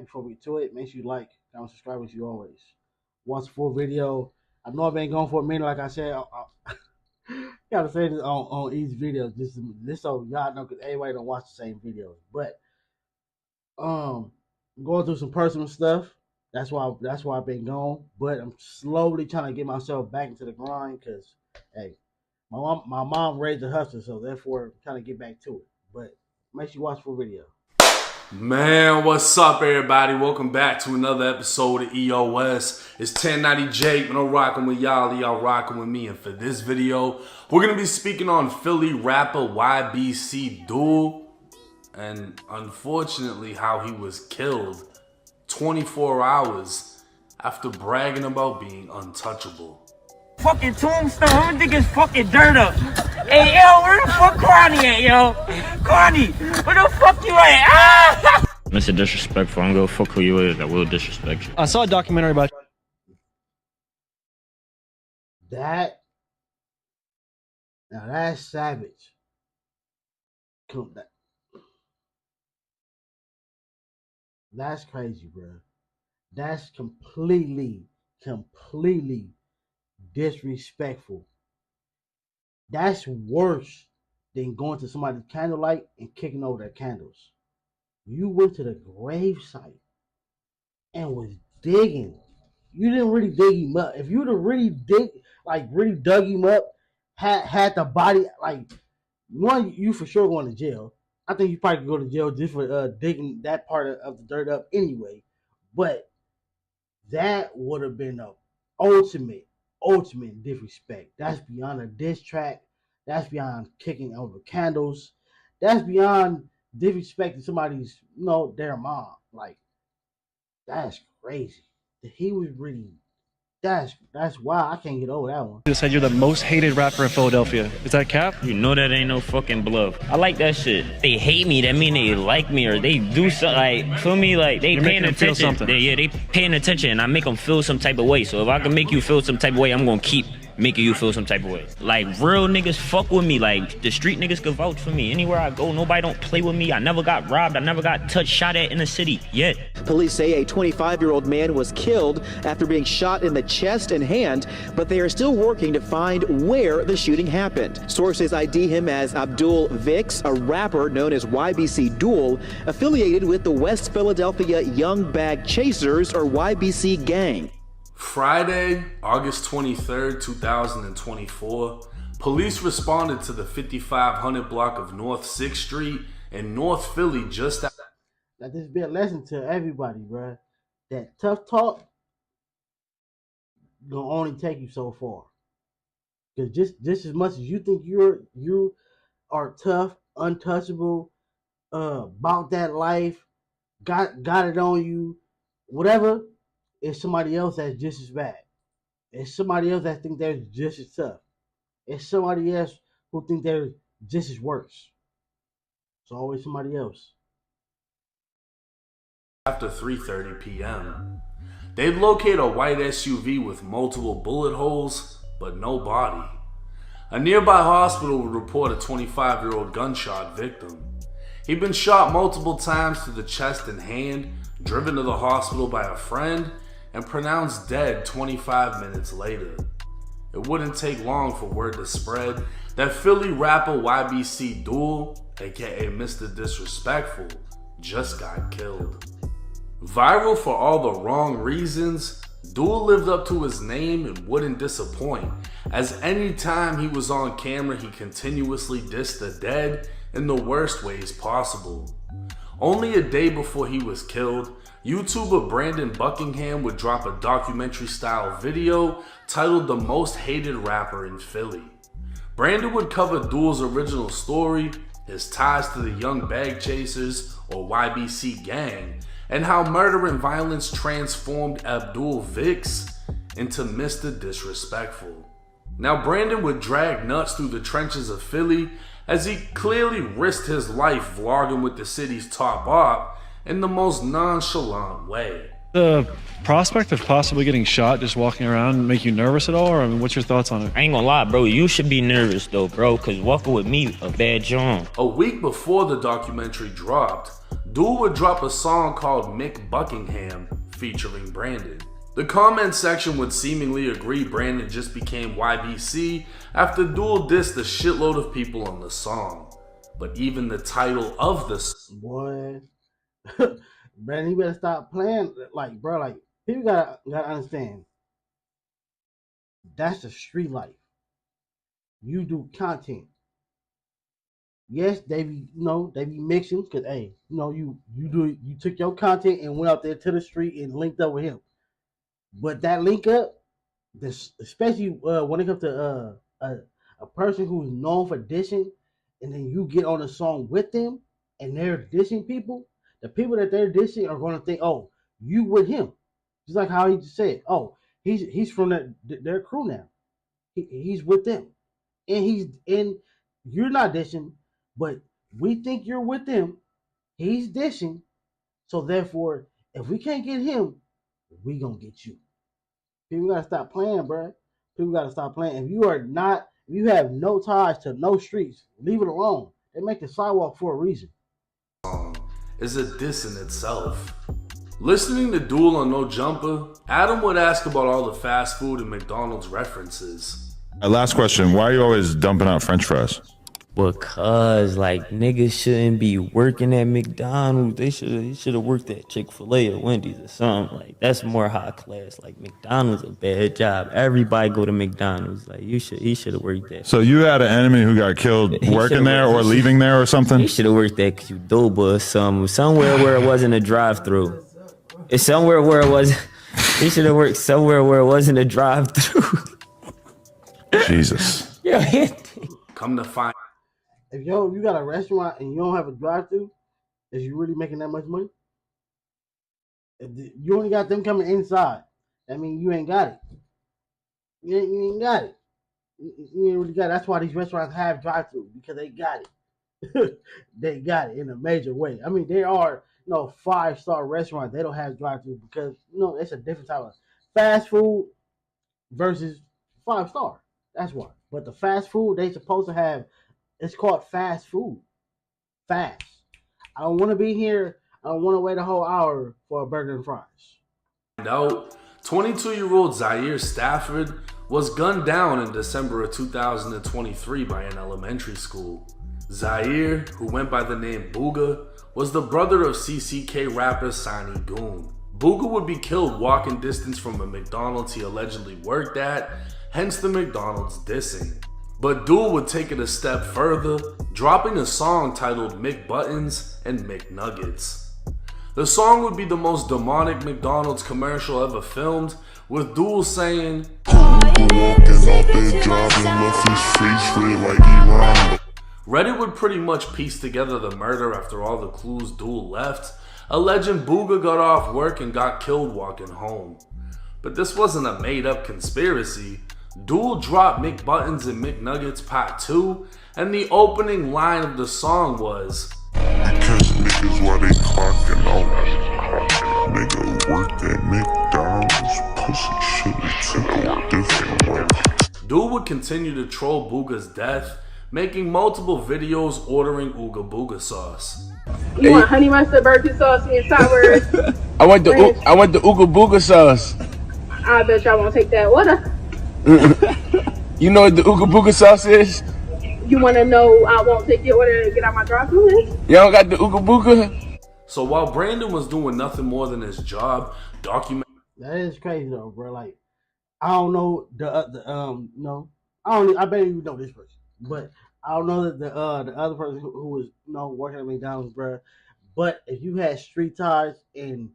before we get to it, make sure you like, comment, subscribe as you always. Watch the full video. I know I've been going for a minute, like I said. I gotta say this on each video, this so y'all know, because everybody don't watch the same videos. But I'm going through some personal stuff. That's why I've been gone. But I'm slowly trying to get myself back into the grind, because hey, my mom raised a hustler, so therefore I'm trying to get back to it. But make sure you watch the full video. Man, what's up, everybody? Welcome back to another episode of EOS. It's 1090 Jake, and I'm rocking with y'all rocking with me. And for this video, we're going to be speaking on Philly rapper Ybcdul, and unfortunately how he was killed 24 hours after bragging about being untouchable. Fucking tombstone, I'm thinking fucking dirt up. Hey, yo, where the fuck Carney at, yo? Carney, where the fuck you at? Ah! Mr. Disrespectful, I'm gonna fuck who you is. I will disrespect you. I saw a documentary about That. Now that's savage. That's crazy, bro. That's completely disrespectful. That's worse than going to somebody's candlelight and kicking over their candles. You went to the gravesite and was digging. You didn't really dig him up. If you would have really dug him up, had the body, like, one, you for sure going to jail. I think you probably could go to jail just for digging that part of the dirt up anyway. But that would have been the ultimate disrespect. That's beyond a diss track. That's beyond kicking over candles. That's beyond disrespecting somebody's, their mom. Like, that's crazy. He was really, that's why I can't get over that one. You said you're the most hated rapper in Philadelphia. Is that cap? You know that ain't no fucking bluff. I like that shit. They hate me, that mean they like me, or they do something, like, feel me, like, they paying attention. They paying attention, and I make them feel some type of way. So if I can make you feel some type of way, I'm gonna keep making you feel some type of way. Like, real niggas fuck with me. Like, the street niggas can vouch for me. Anywhere I go, nobody don't play with me. I never got robbed. I never got touched, shot at in the city yet. Police say a 25-year-old man was killed after being shot in the chest and hand, but they are still working to find where the shooting happened. Sources ID him as Abdul Vix, a rapper known as Ybcdul, affiliated with the West Philadelphia Young Bag Chasers, or YBC gang. Friday, August 23rd, 2024, police responded to the 5500 block of North 6th Street in North Philly just after. Let this be a lesson to everybody, bro. That tough talk gonna only take you so far. Because just as much as you think you are tough, untouchable, about that life, got it on you, whatever, it's somebody else that's just as bad. It's somebody else that think they're just as tough. It's somebody else who think they're just as worse. It's always somebody else. After 3:30 p.m., they'd locate a white SUV with multiple bullet holes, but no body. A nearby hospital would report a 25-year-old gunshot victim. He'd been shot multiple times to the chest and hand, driven to the hospital by a friend, and pronounced dead 25 minutes later. It wouldn't take long for word to spread that Philly rapper Ybcdul, aka Mr. Disrespectful, just got killed. Viral for all the wrong reasons, Dul lived up to his name and wouldn't disappoint, as any time he was on camera he continuously dissed the dead in the worst ways possible. Only a day before he was killed, YouTuber Brandon Buckingham would drop a documentary-style video titled The Most Hated Rapper in Philly. Brandon would cover Dul's original story, his ties to the Young Bag Chasers, or YBC gang, and how murder and violence transformed Abdul Vix into Mr. Disrespectful. Now, Brandon would drag nuts through the trenches of Philly, as he clearly risked his life vlogging with the city's top op in the most nonchalant way. The prospect of possibly getting shot just walking around make you nervous at all? Or, I mean, what's your thoughts on it? I ain't gonna lie, bro. You should be nervous though, bro, because walking with me a bad job. A week before the documentary dropped, Dul would drop a song called Mick Buckingham featuring Brandon. The comment section would seemingly agree Brandon just became YBC after Dul dissed a shitload of people on the song. But even the title of the Boy, Brandon, you better stop playing. Like, bro, like, people gotta understand. That's the street life. You do content. Yes, they be, they be mixing because, hey, you took your content and went out there to the street and linked up with him. But that link up, especially when it comes to a person who's known for dissing, and then you get on a song with them and they're dissing people, the people that they're dissing are going to think, oh, you with him. Just like how he just said, oh, he's from their crew now. He's with them. And you're not dissing, but we think you're with them. He's dissing. So therefore, if we can't get him, we gonna get you. People gotta stop playing, bro. People gotta stop playing. If you have no ties to no streets, leave it alone. They make the sidewalk for a reason. song is a diss in itself. Listening to Dul on No Jumper, Adam would ask about all the fast food and McDonald's references. Last question. Why are you always dumping out French fries? Because like niggas shouldn't be working at McDonald's. They should have worked at Chick-fil-A or Wendy's or something. Like that's more high class. Like McDonald's a bad job. Everybody go to McDonald's. Like he should have worked there. So you had an enemy who got killed working there or leaving there or something? He should have worked at Qdoba or somewhere where it wasn't a drive-through. It's somewhere where it was. He should have worked somewhere where it wasn't a drive-through. Jesus. Yeah. Come to find If you got a restaurant and you don't have a drive-through, is you really making that much money? If you only got them coming inside, that means you ain't got it. You ain't got it. You ain't really got it. That's why these restaurants have drive-through, because they got it. They got it in a major way. I mean, there are 5-star restaurants. They don't have drive-through because it's a different type of fast food versus 5-star. That's why. But the fast food they supposed to have. It's called fast food. Fast. I don't want to be here. I don't want to wait a whole hour for a burger and fries. out, 22-year-old Zaire Stafford was gunned down in December of 2023 by an elementary school. Zaire, who went by the name Booga, was the brother of CCK rapper Sani Goon. Booga would be killed walking distance from a McDonald's he allegedly worked at, hence the McDonald's dissing. But Dul would take it a step further, dropping a song titled McButtons and McNuggets. The song would be the most demonic McDonald's commercial ever filmed, with Dul saying, Reddit would pretty much piece together the murder after all the clues Dul left, alleging Booga got off work and got killed walking home. But this wasn't a made-up conspiracy. Dul dropped McButtons and McNuggets Part 2, and the opening line of the song was, Because niggas while they clocking out, nigga worked at McDonald's, pussy shit take a different way. Dul would continue to troll Booga's death, making multiple videos ordering Ooga Booga sauce. You want honey mustard, barbecue sauce, and sour? I want the Ooga Booga sauce. I bet y'all won't take that. What You know what the Ooga Booga sauce is? you want to know? I won't take your order to get out my drive-thru list. Y'all got the Ooga Booga? So while Brandon was doing nothing more than his job, documenting. That is crazy though, bro. Like, I don't know I bet you know this person, but I don't know that the other person who was working at McDonald's, bro. But if you had street ties and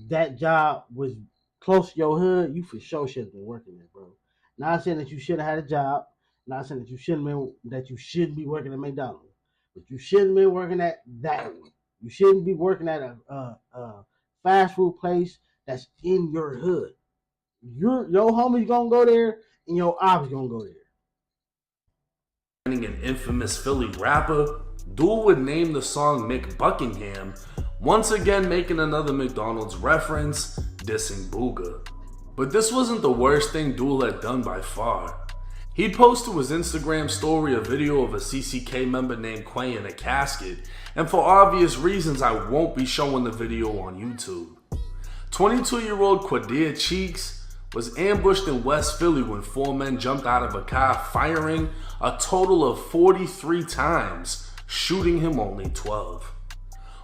that job was close to your hood, you for sure should have been working there, bro. Not saying that you should have had a job, not saying that you shouldn't be working at McDonald's, but you shouldn't be working at that one. You shouldn't be working at a fast food place that's in your hood. Your homie's gonna go there, and your ops gonna go there. An infamous Philly rapper, Dul would name the song Mick Buckingham, once again making another McDonald's reference, dissing Booga. But this wasn't the worst thing Dul had done by far. He posted to his Instagram story a video of a CCK member named Quay in a casket, and for obvious reasons I won't be showing the video on YouTube. 22-year-old Quadir Cheeks was ambushed in West Philly when 4 men jumped out of a car firing a total of 43 times, shooting him only 12.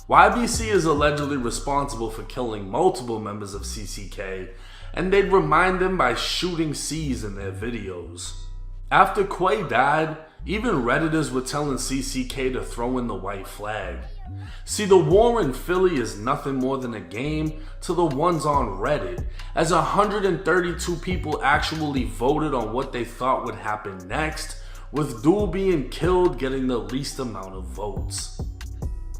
YBC is allegedly responsible for killing multiple members of CCK, and they'd remind them by shooting C's in their videos. After Quay died, even Redditors were telling CCK to throw in the white flag. See, the war in Philly is nothing more than a game to the ones on Reddit, as 132 people actually voted on what they thought would happen next, with Dul being killed getting the least amount of votes.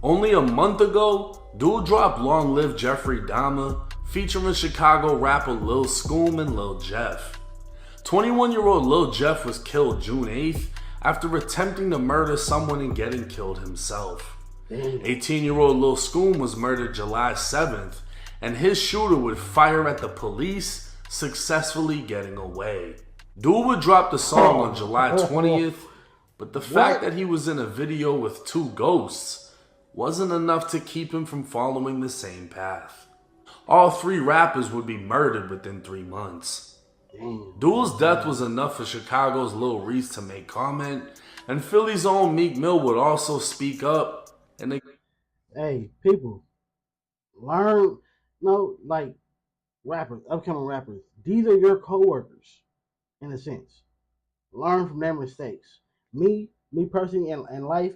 Only a month ago, Dul dropped Long Live Jeffrey Dahmer, featuring Chicago rapper Lil Scoom and Lil Jeff. 21-year-old Lil Jeff was killed June 8th after attempting to murder someone and getting killed himself. 18-year-old Lil Scoom was murdered July 7th, and his shooter would fire at the police, successfully getting away. Dul would drop the song on July 20th, but the fact that he was in a video with 2 ghosts wasn't enough to keep him from following the same path. All 3 rappers would be murdered within 3 months. Dul's death was enough for Chicago's Lil Reese to make comment, and Philly's own Meek Mill would also speak up. And hey, people, learn, like rappers, upcoming rappers, these are your co-workers, in a sense. Learn from their mistakes. Me personally in life,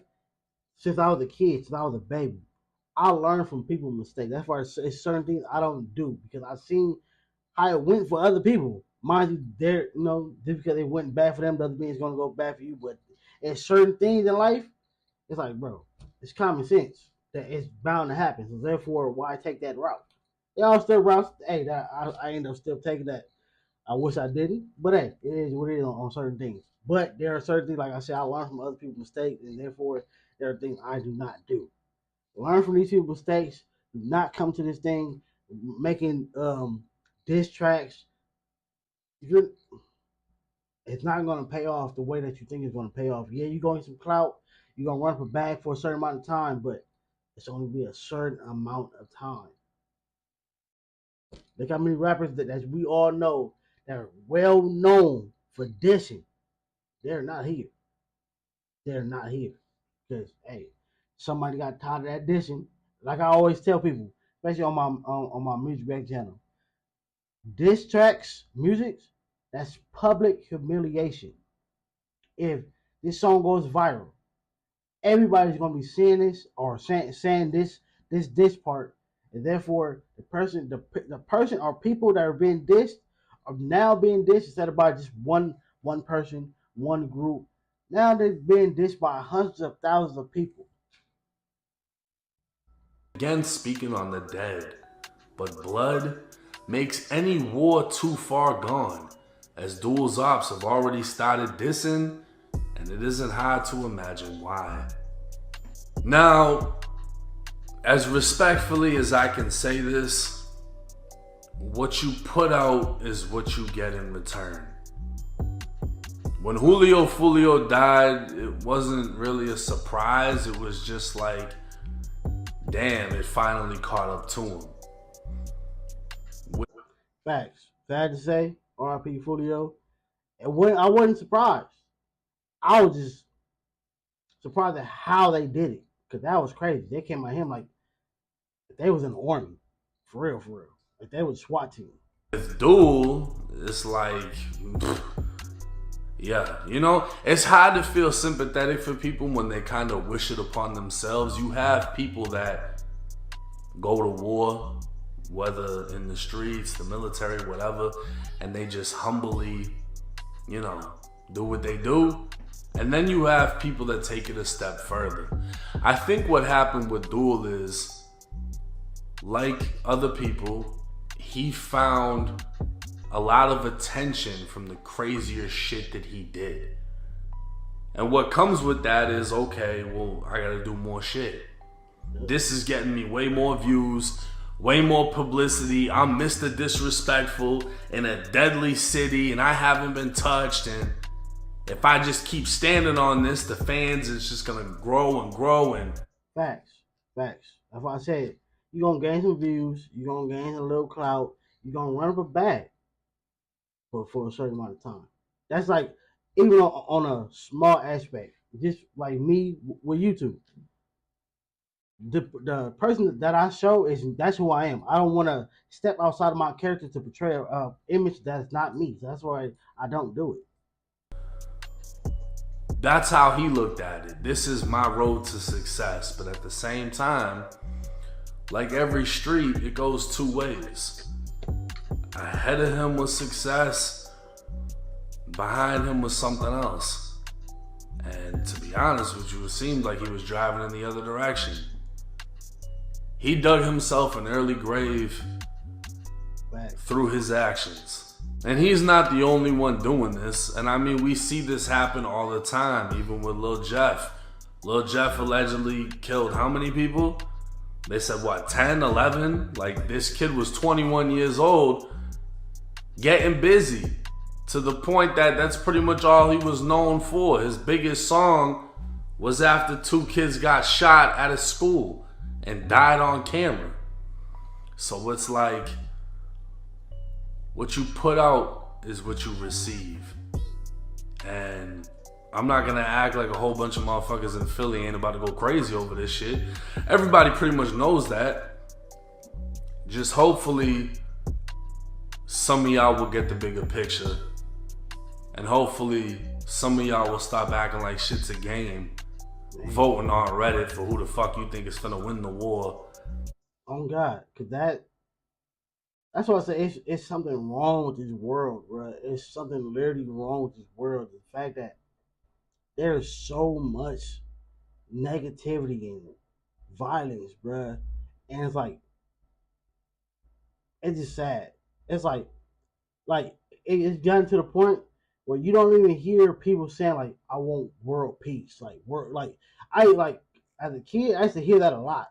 since I was a kid, since I was a baby, I learned from people's mistakes. That's why it's certain things I don't do, because I've seen how it went for other people. Mind you, they're, just because it went bad for them doesn't mean it's going to go bad for you. But in certain things in life, it's like, bro, it's common sense that it's bound to happen. So therefore, why take that route? They all still routes. Hey, I end up still taking that. I wish I didn't, but hey, it is what it is on certain things. But there are certain things, like I said, I learn from other people's mistakes, and therefore there are things I do not do. Learn from these people's mistakes. Do not come to this thing making diss tracks. It's not going to pay off the way that you think it's going to pay off. Yeah, you're going to get some clout. You're going to run up a bag for a certain amount of time, but it's only be a certain amount of time. Look how many rappers that we all know that are well known for dissing. They're not here. They're not here. Because, hey, somebody got tired of that dissing. Like I always tell people, especially on my music back channel, diss tracks, music, that's public humiliation. If this song goes viral, everybody's gonna be seeing this or saying this part, and therefore the person or people that are being dissed are now being dissed instead of by just one person, one group. Now they're being dissed by hundreds of thousands of people. again, speaking on the dead, but blood makes any war too far gone, as Dul's ops have already started dissing, and it isn't hard to imagine why. Now, as respectfully as I can say this, what you put out is what you get in return. When Julio Fulio died, it wasn't really a surprise. It was just like, damn, it finally caught up to him. Facts. Sad to say, R.I.P. Fulio. I wasn't surprised. I was just surprised at how they did it, because that was crazy. They came at him like they was in the army, for real. Like they was SWAT team. With Dul, it's like, yeah, it's hard to feel sympathetic for people when they kind of wish it upon themselves. You have people that go to war, whether in the streets, the military, whatever, and they just humbly, do what they do. And then you have people that take it a step further. I think what happened with Dul is, like other people, he found a lot of attention from the crazier shit that he did. And what comes with that is, okay, well, I gotta do more shit. This is getting me way more views, way more publicity. I'm Mr. Disrespectful in a deadly city and I haven't been touched. And if I just keep standing on this, the fans is just gonna grow and grow. And Facts. Facts. That's why I said you're gonna gain some views, you're gonna gain a little clout, you're gonna run up a bag for a certain amount of time. That's like even on a small aspect. Just like me with YouTube. The person that I show that's who I am. I don't want to step outside of my character to portray a image that's not me. So that's why I don't do it. that's how he looked at it. This is my road to success. But at the same time, like every street, it goes two ways. Ahead of him was success, behind him was something else. And to be honest with you, it seemed like he was driving in the other direction. He dug himself an early grave through his actions. And he's not the only one doing this. And I mean, we see this happen all the time, even with Lil Jeff. Lil Jeff allegedly killed how many people? They said, what, 10, 11? Like, this kid was 21 years old, getting busy, to the point that that's pretty much all he was known for. His biggest song was after two kids got shot at a school and died on camera. So it's like, what you put out is what you receive. And I'm not gonna act like a whole bunch of motherfuckers in Philly ain't about to go crazy over this shit. Everybody pretty much knows that. Just hopefully some of y'all will get the bigger picture. And hopefully some of y'all will stop acting like shit's a game, voting on Reddit for who the fuck you think is finna win the war. Oh God, cause that's why I say it's something wrong with this world, bro. It's something literally wrong with this world. The fact that there's so much negativity and violence, bro, and it's just sad. It's like it's gotten to the point where you don't even hear people saying like, "I want world peace." Like as a kid, I used to hear that a lot.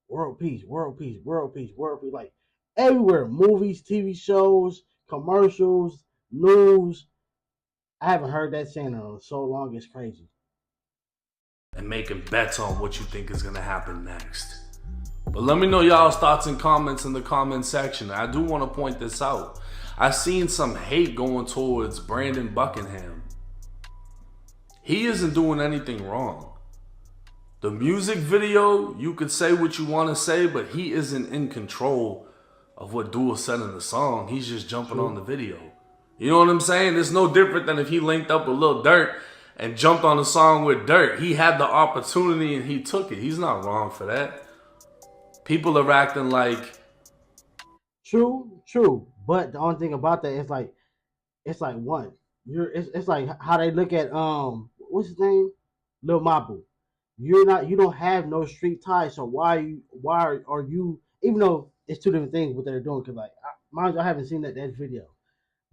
World peace, world peace, world peace, world peace. Like everywhere, movies, TV shows, commercials, news. I haven't heard that saying in so long. It's crazy. And making bets on what you think is gonna happen next. But let me know y'all's thoughts and comments in the comment section. I do want to point this out. I've seen some hate going towards Brandon Buckingham. He isn't doing anything wrong. The music video, you could say what you want to say, but he isn't in control of what Dul said in the song. He's just jumping on the video. You know what I'm saying? It's no different than if he linked up with Lil Durk and jumped on a song with Durk. He had the opportunity and he took it. He's not wrong for that. People are acting like... True. But the only thing about that is it's like one. It's like how they look at what's his name? Lil Mabu. You don't have no street ties, so why are you, even though it's two different things what they're doing, because mind you, I haven't seen that video.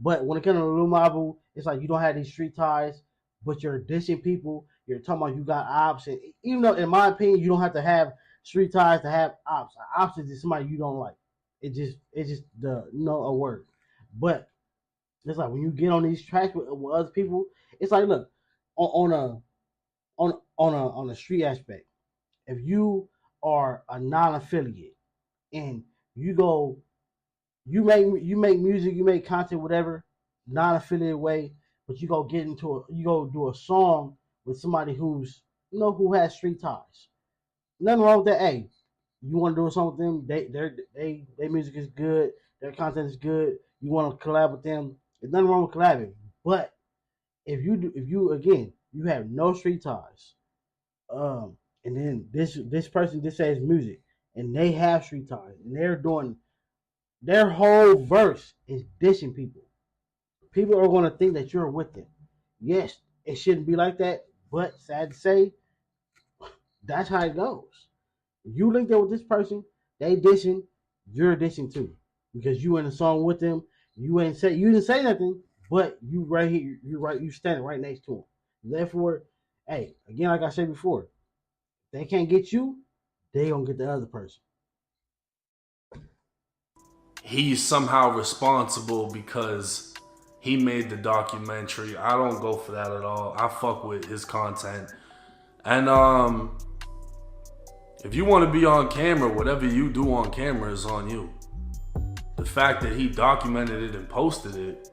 But when it comes to Lil Mabu, it's like you don't have these street ties, but you're dissing people. You're talking about you got ops, and even though in my opinion you don't have to have street ties to have ops. Ops is just somebody you don't like. It's just a word. But it's like when you get on these tracks with other people, it's like look on a street aspect. If you are a non-affiliate and you make music, you make content, whatever, non-affiliate way, but you go do a song with somebody who's who has street ties. Nothing wrong with that. Hey, you want to do a song with them? Their music is good. Their content is good. You want to collab with them? There's nothing wrong with collabing. But if you have no street ties, and then this person just says music, and they have street ties, and they're doing their whole verse is dissing people. People are going to think that you're with them. Yes, it shouldn't be like that, but sad to say, that's how it goes. You linked up with this person, they dissing, you're dissing too. Because you in a song with them, you didn't say nothing, but you right here, you standing right next to them. Therefore, hey, again, like I said before, if they can't get you, they gonna get the other person. He's somehow responsible because He made the documentary. I don't go for that at all. I fuck with his content. And if you want to be on camera, whatever you do on camera is on you. The fact that he documented it and posted it,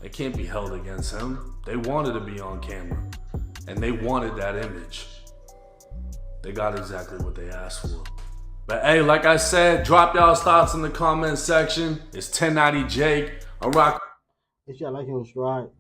it can't be held against him. They wanted to be on camera. And they wanted that image. They got exactly what they asked for. But hey, like I said, drop y'all's thoughts in the comment section. It's 1090 Jake. I'm rock. If y'all like him, subscribe.